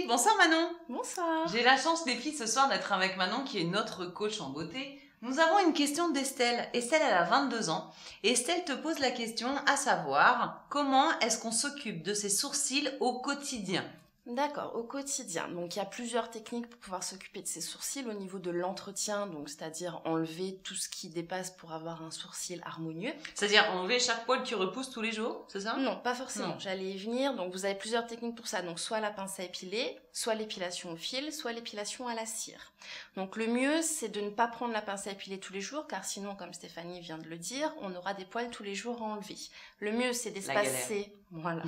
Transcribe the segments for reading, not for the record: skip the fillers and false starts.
bonsoir Manon. Bonsoir. J'ai la chance les filles ce soir d'être avec Manon qui est notre coach en beauté. Nous avons une question d'Estelle. Estelle, elle a 22 ans. Et Estelle te pose la question à savoir, comment est-ce qu'on s'occupe de ses sourcils au quotidien ? D'accord, au quotidien. Donc il y a plusieurs techniques pour pouvoir s'occuper de ses sourcils au niveau de l'entretien, donc c'est-à-dire enlever tout ce qui dépasse pour avoir un sourcil harmonieux. C'est-à-dire enlever chaque poil qui repousse tous les jours, c'est ça ? Non, pas forcément. Non. J'allais y venir. Donc vous avez plusieurs techniques pour ça. Donc soit la pince à épiler, soit l'épilation au fil, soit l'épilation à la cire. Donc le mieux, c'est de ne pas prendre la pince à épiler tous les jours, car sinon, comme Stéphanie vient de le dire, on aura des poils tous les jours à enlever. Le mieux, c'est d'espacer. Voilà.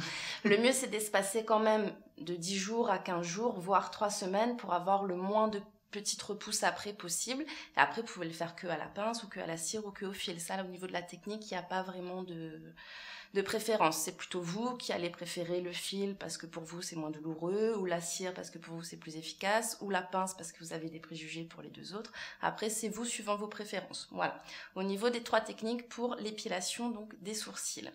Le mieux, c'est d'espacer quand même de 10 jours à 15 jours, voire 3 semaines pour avoir le moins de petites repousses après possible. Et après, vous pouvez le faire que à la pince ou que à la cire ou que au fil. Ça, là, au niveau de la technique, il n'y a pas vraiment de préférence. C'est plutôt vous qui allez préférer le fil parce que pour vous, c'est moins douloureux, ou la cire parce que pour vous, c'est plus efficace, ou la pince parce que vous avez des préjugés pour les deux autres. Après, c'est vous suivant vos préférences. Voilà. Au niveau des 3 techniques pour l'épilation, donc des sourcils.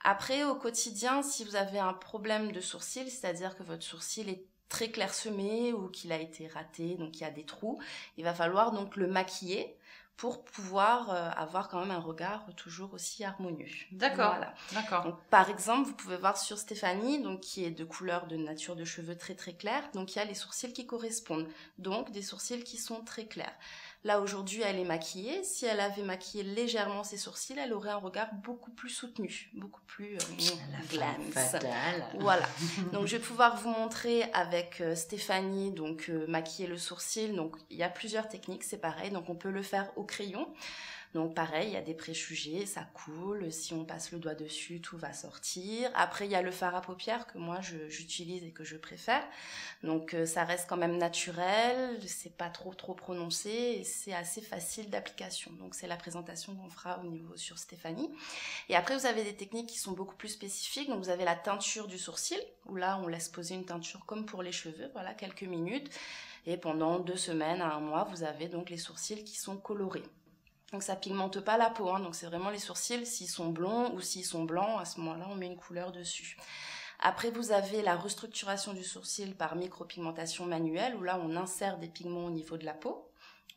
Après, au quotidien, si vous avez un problème de sourcil, c'est-à-dire que votre sourcil est très clairsemé ou qu'il a été raté, donc il y a des trous, il va falloir donc le maquiller pour pouvoir avoir quand même un regard toujours aussi harmonieux. D'accord, voilà. D'accord. Donc, par exemple, vous pouvez voir sur Stéphanie, donc, qui est de couleur de nature de cheveux très très claire, donc il y a les sourcils qui correspondent, donc des sourcils qui sont très clairs. Là, aujourd'hui, elle est maquillée. Si elle avait maquillé légèrement ses sourcils, elle aurait un regard beaucoup plus soutenu, beaucoup plus glance. Voilà. Donc, je vais pouvoir vous montrer avec Stéphanie, donc maquiller le sourcil. Donc, il y a plusieurs techniques, c'est pareil. Donc, on peut le faire au crayon. Donc pareil, il y a des préjugés, ça coule, si on passe le doigt dessus, tout va sortir. Après, il y a le fard à paupières que moi j'utilise et que je préfère. Donc ça reste quand même naturel, c'est pas trop prononcé et c'est assez facile d'application. Donc c'est la présentation qu'on fera au niveau sur Stéphanie. Et après, vous avez des techniques qui sont beaucoup plus spécifiques. Donc vous avez la teinture du sourcil, où là on laisse poser une teinture comme pour les cheveux, voilà, quelques minutes. Et pendant 2 semaines à 1 mois, vous avez donc les sourcils qui sont colorés. Donc ça pigmente pas la peau, hein. Donc c'est vraiment les sourcils, s'ils sont blonds ou s'ils sont blancs, à ce moment-là on met une couleur dessus. Après vous avez la restructuration du sourcil par micropigmentation manuelle, où là on insère des pigments au niveau de la peau.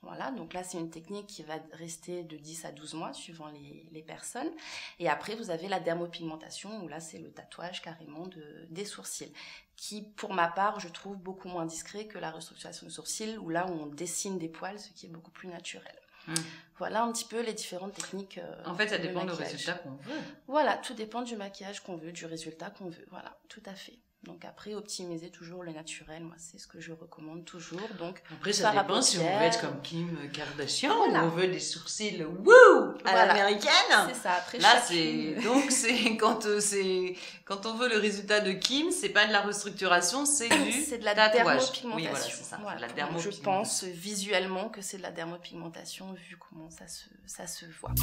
Voilà, donc là c'est une technique qui va rester de 10 à 12 mois suivant les personnes. Et après vous avez la dermopigmentation, où là c'est le tatouage carrément des sourcils, qui pour ma part je trouve beaucoup moins discret que la restructuration du sourcil, où là on dessine des poils, ce qui est beaucoup plus naturel. Voilà un petit peu les différentes techniques. En fait, ça dépend du résultat qu'on veut. Voilà, tout dépend du maquillage qu'on veut, du résultat qu'on veut. Voilà, tout à fait. Donc après, optimiser toujours le naturel, moi c'est ce que je recommande toujours. Donc après, ça dépend si on veut être comme Kim Kardashian voilà. ou on veut des sourcils wouh à l'américaine. C'est ça. Après, là, c'est quand on veut le résultat de Kim, c'est pas de la restructuration, c'est de la tatouage. dermopigmentation. Oui, voilà, c'est ça. Voilà. La dermopigmentation. Je pense visuellement que c'est de la dermopigmentation vu comment ça se voit.